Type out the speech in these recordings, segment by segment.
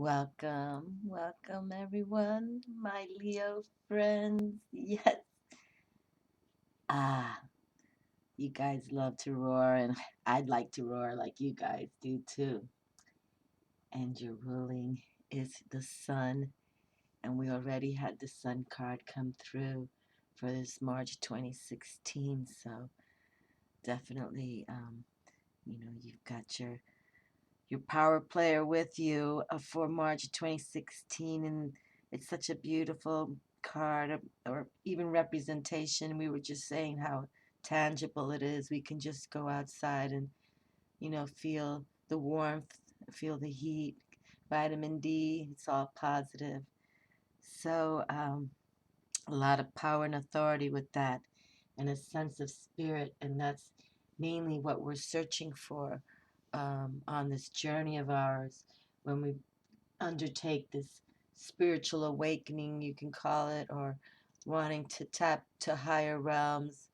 Welcome, welcome everyone, my Leo friends. Yes. Ah, you guys love to roar, and I'd like to roar like you guys do too. And your ruling is the sun, and we already had the sun card come through for this March 2016. So definitely, you've got your power player with you for March 2016, and it's such a beautiful card or even representation. We were just saying how tangible it is. We can just go outside and feel the warmth, feel the heat, vitamin D. It's all positive. So a lot of power and authority with that, and a sense of spirit, and that's mainly what we're searching for on this journey of ours when we undertake this spiritual awakening, you can call it, or wanting to tap to higher realms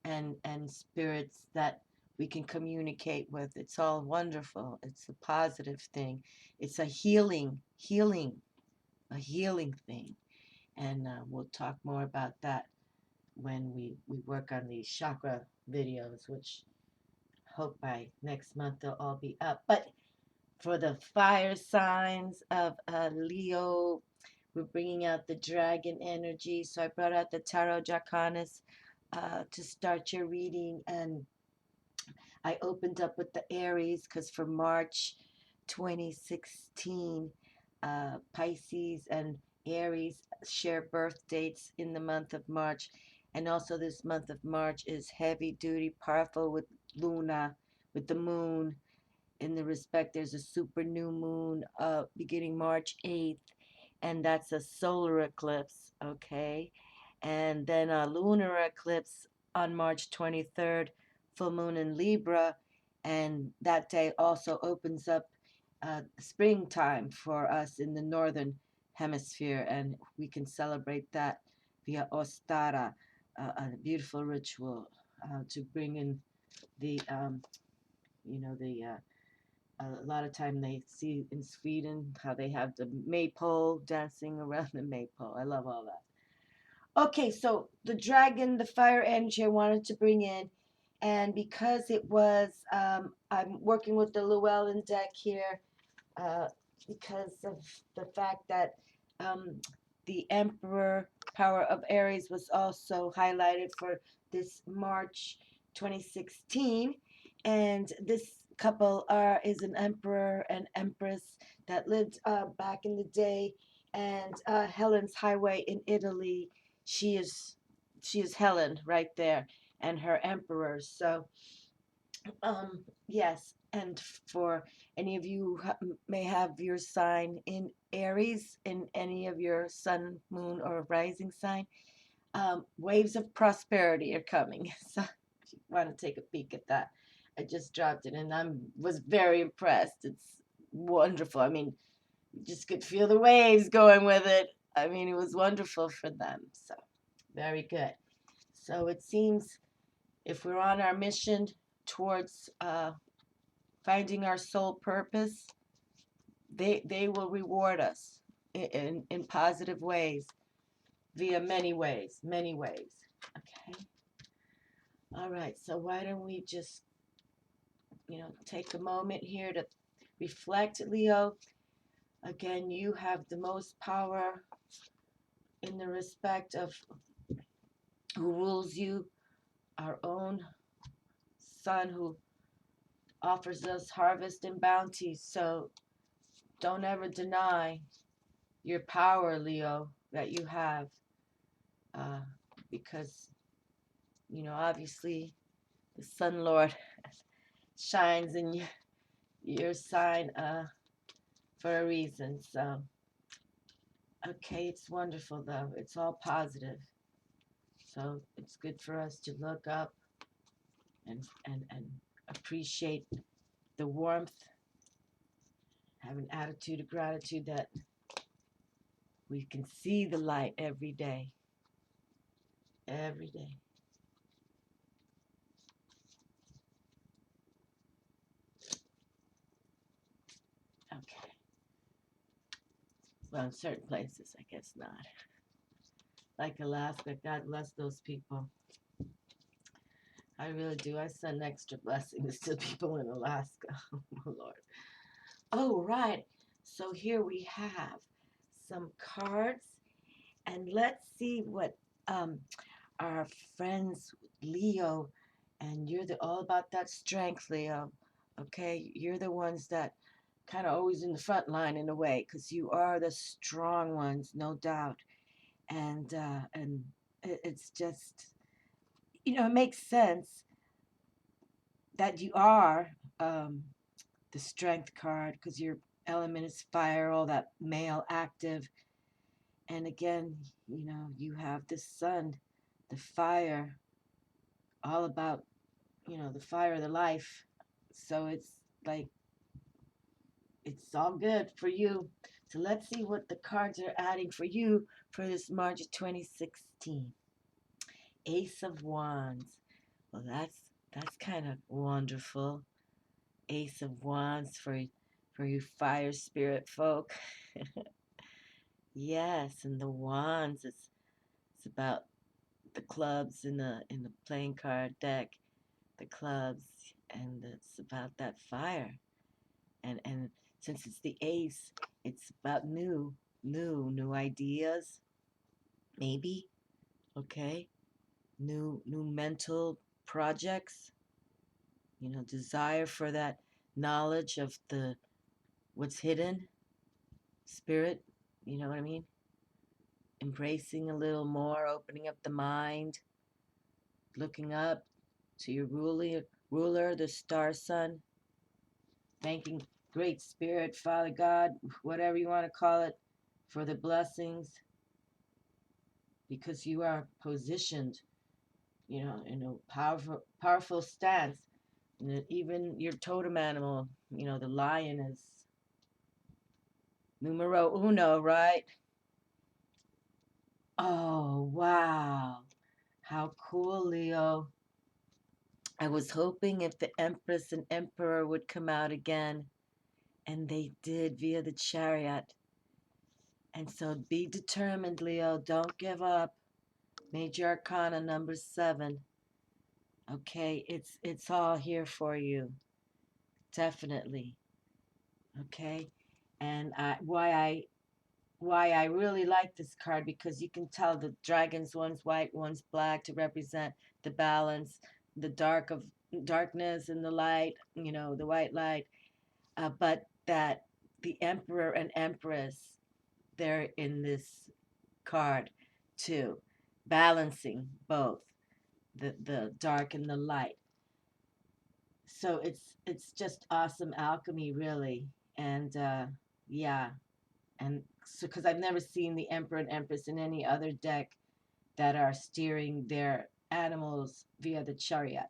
and spirits that we can communicate with. It's all wonderful. It's a positive thing. It's a healing thing. And we'll talk more about that when we work on these chakra videos, which hope by next month they'll all be up. But for the fire signs of Leo, we're bringing out the dragon energy. So I brought out the Tarot Draconis to start your reading. And I opened up with the Aries because for March 2016, Pisces and Aries share birth dates in the month of March. And also this month of March is heavy duty, powerful with Luna, with the moon. In the respect, there's a super new moon beginning March 8th, and that's a solar eclipse, okay? And then a lunar eclipse on March 23rd, full moon in Libra, and that day also opens up springtime for us in the northern hemisphere, and we can celebrate that via Ostara, a beautiful ritual to bring in the, a lot of time they see in Sweden how they have the maypole dancing around the maypole. I love all that. Okay, so the dragon, the fire energy I wanted to bring in, and because it was, I'm working with the Llewellyn deck here because of the fact that the Emperor power of Aries was also highlighted for this March 2016, and this couple is an emperor and empress that lived back in the day, and Helen's Highway in Italy. She is Helen right there, and her emperors. So yes, and for any of you who may have your sign in Aries, in any of your sun, moon, or rising sign, waves of prosperity are coming. So if you want to take a peek at that, I just dropped it, and I was very impressed. It's wonderful. I mean, you just could feel the waves going with it. I mean, it was wonderful for them. So very good. So it seems if we're on our mission towards finding our soul purpose, they will reward us in positive ways via many ways, many ways. Okay. All right. So why don't we just, take a moment here to reflect, Leo. Again, you have the most power in the respect of who rules you, our own sun who offers us harvest and bounty. So don't ever deny your power, Leo, that you have, because obviously the Sun Lord shines in your sign for a reason. So okay, it's wonderful though. It's all positive. So it's good for us to look up and appreciate the warmth, have an attitude of gratitude that we can see the light every day. Every day. Okay. Well, in certain places, I guess not. Like Alaska, God bless those people. I really do. I send extra blessings to people in Alaska. Oh, Lord. Oh, right. So here we have some cards, and let's see what our friends Leo, and you're all about that strength, Leo. Okay, you're the ones that kind of always in the front line in a way, because you are the strong ones, no doubt. And it's just, it makes sense that you are the strength card, because your element is fire, all that male active. And again, you have the sun, the fire, all about, the fire of the life. So it's like, it's all good for you. So let's see what the cards are adding for you for this March of 2016. Ace of Wands. Well, that's kind of wonderful. Ace of Wands for you fire spirit folk. Yes, and the wands, it's about the clubs in the playing card deck, the clubs, and it's about that fire. And since it's the ace, it's about new ideas, maybe, okay? New mental projects, desire for that knowledge of the what's hidden, spirit, you know what I mean? Embracing a little more, opening up the mind, looking up to your ruler, the star sun, thanking Great Spirit, Father God, whatever you want to call it, for the blessings, because you are positioned, in a powerful stance. And even your totem animal, the lion is numero uno, right? Oh, wow. How cool, Leo. I was hoping if the Empress and Emperor would come out again, and they did via the Chariot. And so be determined, Leo. Don't give up. Major Arcana number 7. Okay, it's all here for you. Definitely. Okay? And why I really like this card, because you can tell the dragons, one's white, one's black, to represent the balance, the darkness and the light, the white light. But that the Emperor and Empress, they're in this card too, balancing both the dark and the light. So it's just awesome alchemy, really. And yeah, and so because I've never seen the Emperor and Empress in any other deck that are steering their animals via the chariot.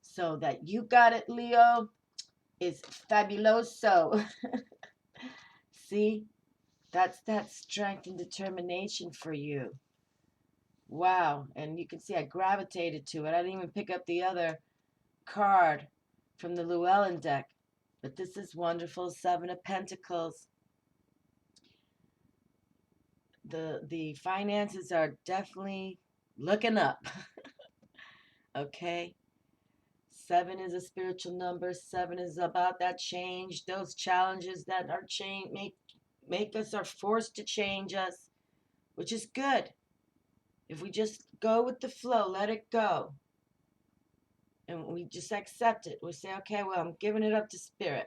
So that you got it, Leo, is fabuloso. See, that's that strength and determination for you. Wow. And you can see I gravitated to it. I didn't even pick up the other card from the Llewellyn deck. But this is wonderful. 7 of Pentacles. The finances are definitely looking up. Okay? 7 is a spiritual number. 7 is about that change. Those challenges that are make us, are forced to change us, which is good. If we just go with the flow, let it go, and we just accept it. We say, okay, well, I'm giving it up to spirit.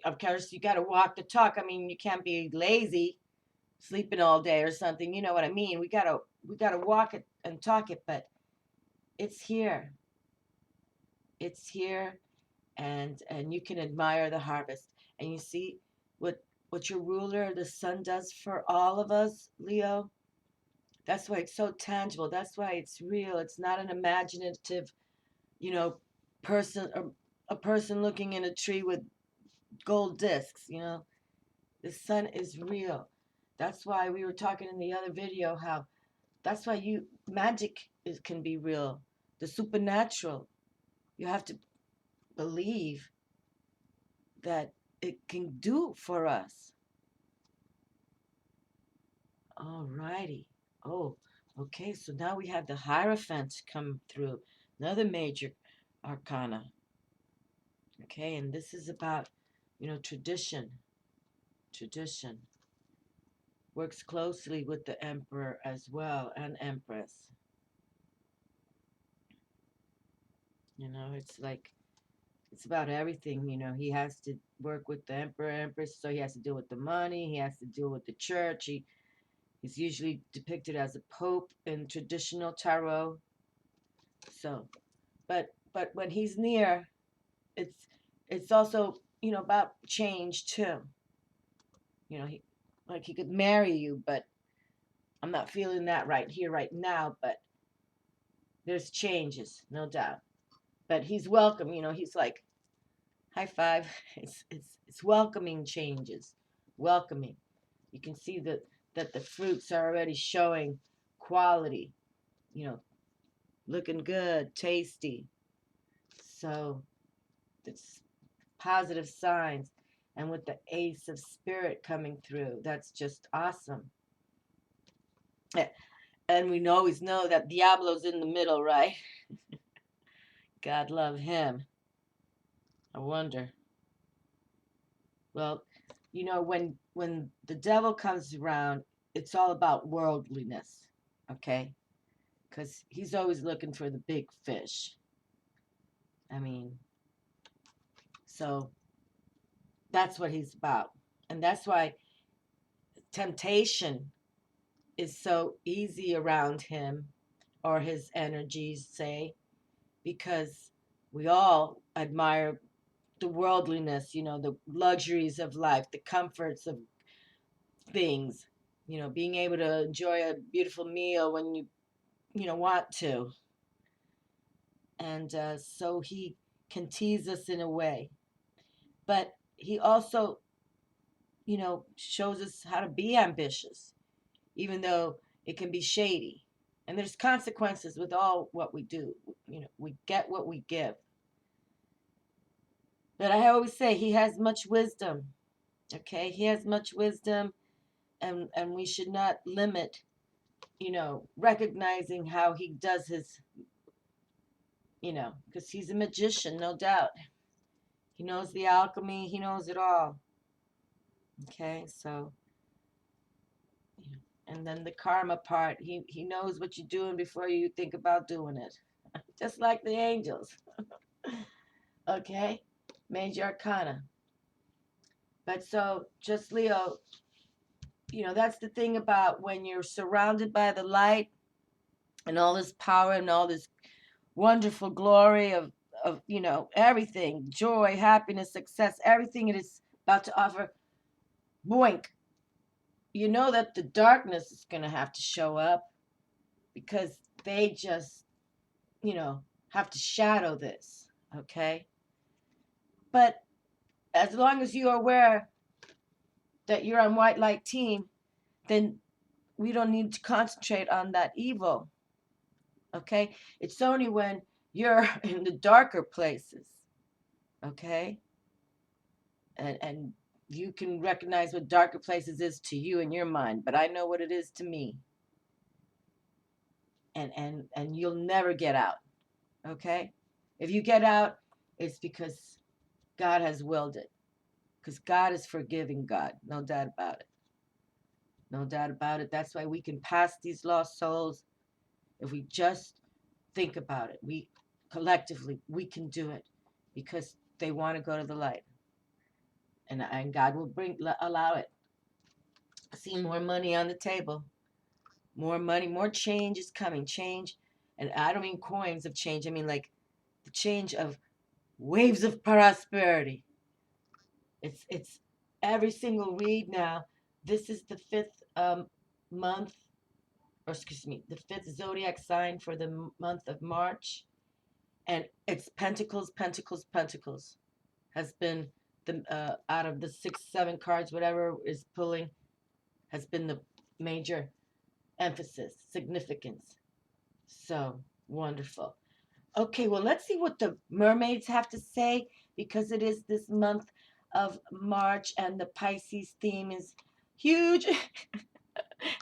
Of course, you got to walk the talk. I mean, you can't be lazy, sleeping all day or something. You know what I mean? We gotta walk it and talk it. But it's here. It's here, and you can admire the harvest. And you see what your ruler, the sun, does for all of us, Leo. That's why it's so tangible. That's why it's real. It's not an imaginative, you know, person, or a person looking in a tree with gold discs. The sun is real. That's why we were talking in the other video how that's why magic can be real. The supernatural. You have to believe that it can do for us. All righty. Oh, okay. So now we have the Hierophant come through, another major arcana. Okay, and this is about, tradition. Tradition works closely with the Emperor as well and Empress. It's like it's about everything. He has to work with the Emperor, Empress, so he has to deal with the money. He has to deal with the church. He's usually depicted as a pope in traditional tarot. So, but when he's near, it's also about change too. He like he could marry you, but I'm not feeling that right here right now. But there's changes, no doubt. But he's welcome. He's like high five. It's welcoming changes, welcoming. You can see that the fruits are already showing quality. You know, looking good, tasty. So it's positive signs. And with the Ace of Spirit coming through, that's just awesome. And we always know that Diablo's in the middle, right? God love him. I wonder. Well, when the devil comes around, it's all about worldliness, okay? Because he's always looking for the big fish. I mean, so that's what he's about. And that's why temptation is so easy around him or his energies, say, because we all admire the worldliness, the luxuries of life, the comforts of things, being able to enjoy a beautiful meal when you want to. And so he can tease us in a way. But he also, shows us how to be ambitious, even though it can be shady. And there's consequences with all what we do. We get what we give. But I always say he has much wisdom. Okay, he has much wisdom, and we should not limit, recognizing how he does his, because he's a magician, no doubt. He knows the alchemy. He knows it all. Okay, so and then the karma part. He knows what you're doing before you think about doing it, just like the angels. Okay, major arcana. But so just Leo, that's the thing about when you're surrounded by the light and all this power and all this wonderful glory of everything, joy, happiness, success, everything it is about to offer. Boink. You know that the darkness is going to have to show up because they just, have to shadow this, okay? But as long as you're aware that you're on white light team, then we don't need to concentrate on that evil, okay? It's only when you're in the darker places, okay? And you can recognize what darker places is to you in your mind, but I know what it is to me. And you'll never get out, okay? If you get out, it's because God has willed it. Because God is forgiving God, no doubt about it. No doubt about it. That's why we can pass these lost souls if we just think about it. We collectively, we can do it because they want to go to the light. And God will allow it. I see more money on the table. More money, more change is coming. Change, and I don't mean coins of change. I mean like the change of waves of prosperity. It's every single read now. This is the fifth month, or excuse me, the fifth zodiac sign for the month of March, and it's Pentacles, Pentacles, Pentacles has been the out of the 6, 7 cards, whatever is pulling, has been the major emphasis, significance. So wonderful. Okay, well, let's see what the mermaids have to say because it is this month of March and the Pisces theme is huge.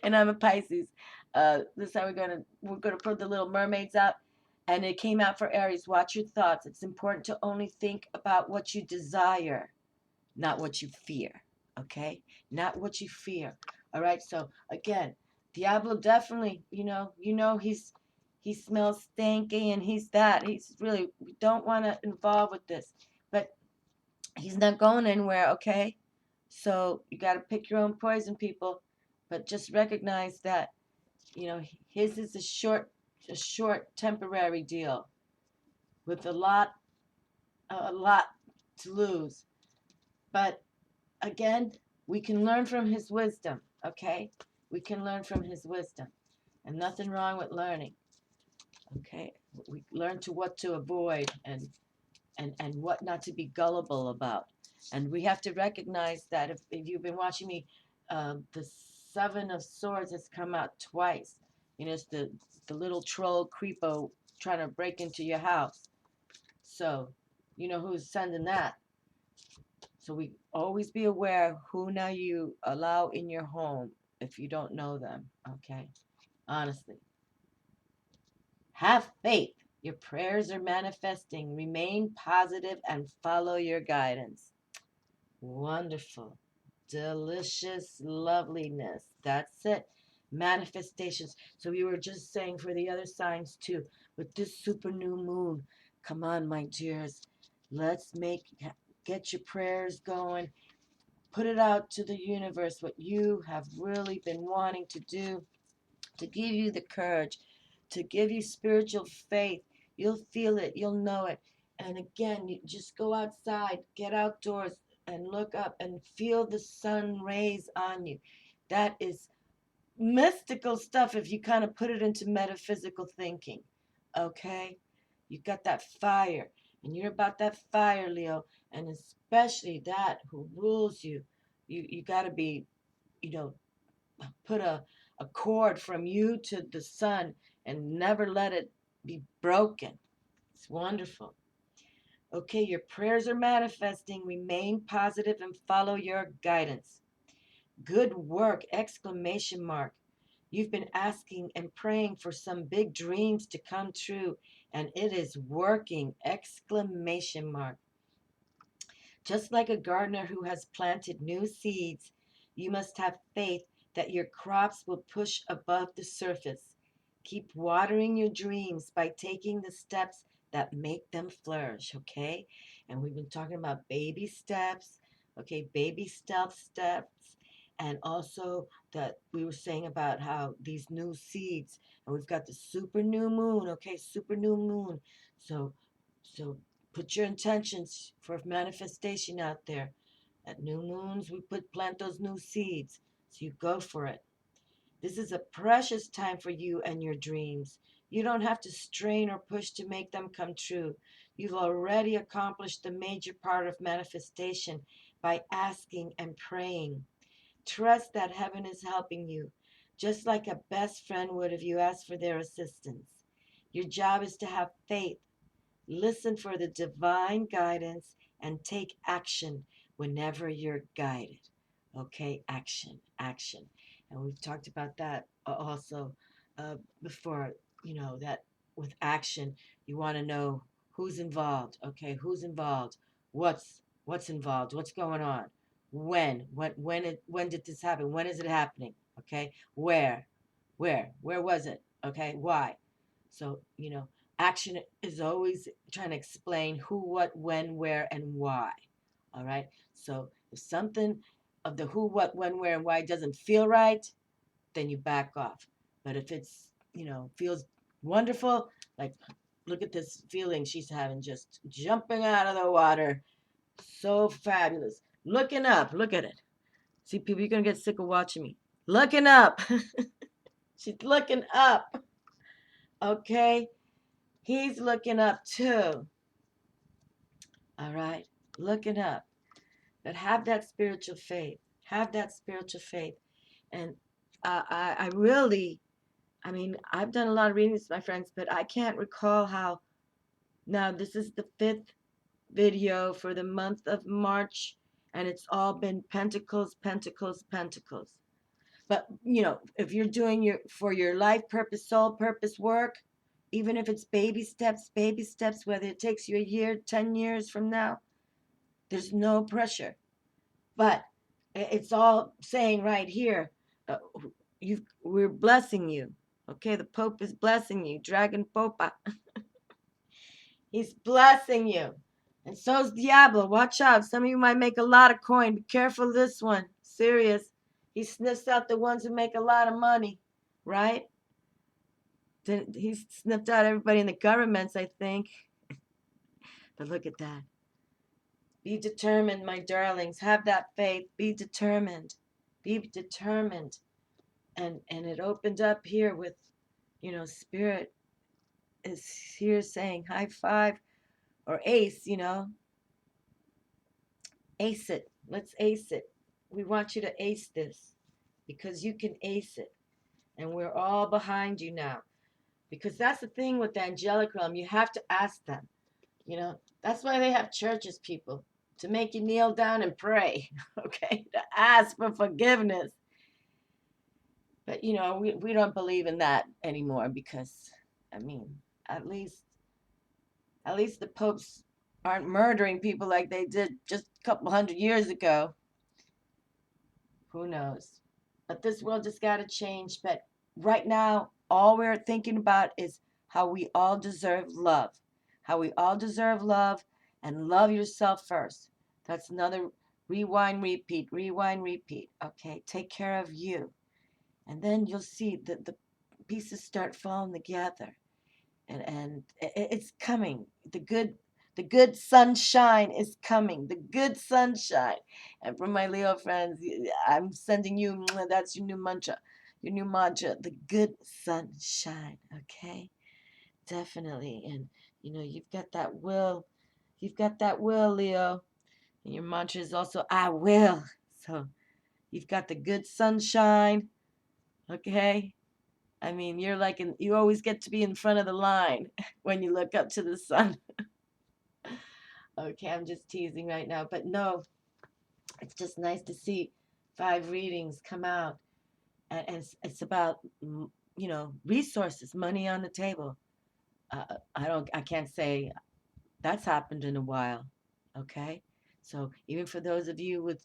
And I'm a Pisces. This is how we're gonna put the little mermaids out, and it came out for Aries. Watch your thoughts. It's important to only think about what you desire, not what you fear. Okay, not what you fear. All right. So again, Diablo definitely, he smells stinky, and he's that. He's really, we don't want to involve with this, but he's not going anywhere. Okay, so you got to pick your own poison, people. But just recognize that his is a short temporary deal with a lot to lose. But again, we can learn from his wisdom. Okay, we can learn from his wisdom, and nothing wrong with learning. Okay, we learn to what to avoid, and what not to be gullible about. And we have to recognize that if you've been watching me, the Seven of Swords has come out twice. It's the little troll creepo trying to break into your house. So, you know who's sending that. So we always be aware who now you allow in your home if you don't know them. Okay, honestly, have faith. Your prayers are manifesting. Remain positive and follow your guidance. Wonderful. Delicious loveliness. That's it. Manifestations. So we were just saying for the other signs too, with this super new moon, come on, my dears. Let's get your prayers going. Put it out to the universe, what you have really been wanting to do, to give you the courage, to give you spiritual faith. You'll feel it, you'll know it. And again, you just go outside, get outdoors, and look up and feel the sun rays on you. That is mystical stuff if you kind of put it into metaphysical thinking. Okay? You got that fire, and you're about that fire, Leo, and especially that who rules you. You got to be, you know, put a cord from you to the sun and never let it be broken. It's wonderful. Okay, your prayers are manifesting. Remain positive and follow your guidance. Good work! Exclamation mark. You've been asking and praying for some big dreams to come true, and it is working! Exclamation mark. Just like a gardener who has planted new seeds, you must have faith that your crops will push above the surface. Keep watering your dreams by taking the steps that make them flourish, okay? And we've been talking about baby steps, okay? Baby steps. And also that we were saying about how these new seeds, and we've got the super new moon, okay? Super new moon. So put your intentions for manifestation out there. At new moons, we plant those new seeds. So you go for it. This is a precious time for you and your dreams. You don't have to strain or push to make them come true. You've already accomplished the major part of manifestation by asking and praying. Trust that heaven is helping you, just like a best friend would if you asked for their assistance. Your job is to have faith. Listen for the divine guidance and take action whenever you're guided. Okay, action, action. And we've talked about that also before, that with action, you want to know who's involved. Okay, who's involved? What's involved? What's going on? When did this happen? When is it happening? Okay, where was it? Okay, why? So, action is always trying to explain who, what, when, where, and why. All right. So if something of the who, what, when, where, and why doesn't feel right, then you back off. But if it's, feels wonderful, like look at this feeling she's having, just jumping out of the water. So fabulous. Looking up. Look at it. See, people, you're going to get sick of watching me. Looking up. She's looking up. Okay. He's looking up too. All right. Looking up. But have that spiritual faith. Have that spiritual faith. And I really, I've done a lot of readings, my friends, but I can't recall how. Now, this is the 5th video for the month of March, and it's all been pentacles, pentacles, pentacles. But, if you're doing for your life purpose, soul purpose work, even if it's baby steps, whether it takes you a year, 10 years from now, there's no pressure. But it's all saying right here, uh, we're blessing you. Okay, the Pope is blessing you. Dragon Popa. He's blessing you. And so's Diablo. Watch out. Some of you might make a lot of coin. Be careful of this one. Serious. He sniffs out the ones who make a lot of money, right? He's sniffed out everybody in the governments, I think. But look at that. Be determined, my darlings. Have that faith. Be determined. Be determined. And it opened up here with, Spirit is here saying high five or ace, ace it. Let's ace it. We want you to ace this because you can ace it. And we're all behind you now. Because that's the thing with the angelic realm. You have to ask them. That's why they have churches, people, to make you kneel down and pray, okay? To ask for forgiveness. But, we don't believe in that anymore because, at least the popes aren't murdering people like they did just a couple hundred years ago. Who knows? But this world just got to change. But right now, all we're thinking about is how we all deserve love. How we all deserve love, and love yourself first. That's another rewind, repeat, Okay, take care of you. And then you'll see that the pieces start falling together. And it's coming. The good sunshine is coming. The good sunshine. And for my Leo friends, I'm sending you, that's your new mantra. Your new mantra, the good sunshine. Okay? Definitely. And, you've got that will. You've got that will, Leo. And your mantra is also, I will. So you've got the good sunshine. Okay? You always get to be in front of the line when you look up to the sun. Okay, I'm just teasing right now. But no, it's just nice to see 5 readings come out. And it's about, resources, money on the table. I can't say that's happened in a while. Okay? So even for those of you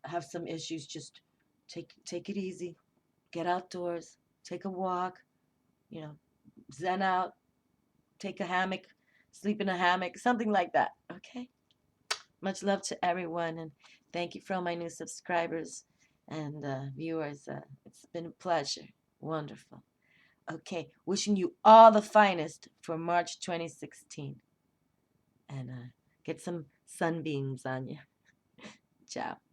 have some issues, just take it easy. Get outdoors. Take a walk. Zen out. Take a hammock. Sleep in a hammock. Something like that. Okay? Much love to everyone, and thank you for all my new subscribers and viewers. It's been a pleasure. Wonderful. Okay, wishing you all the finest for March 2016. And get some sunbeams on you. Ciao.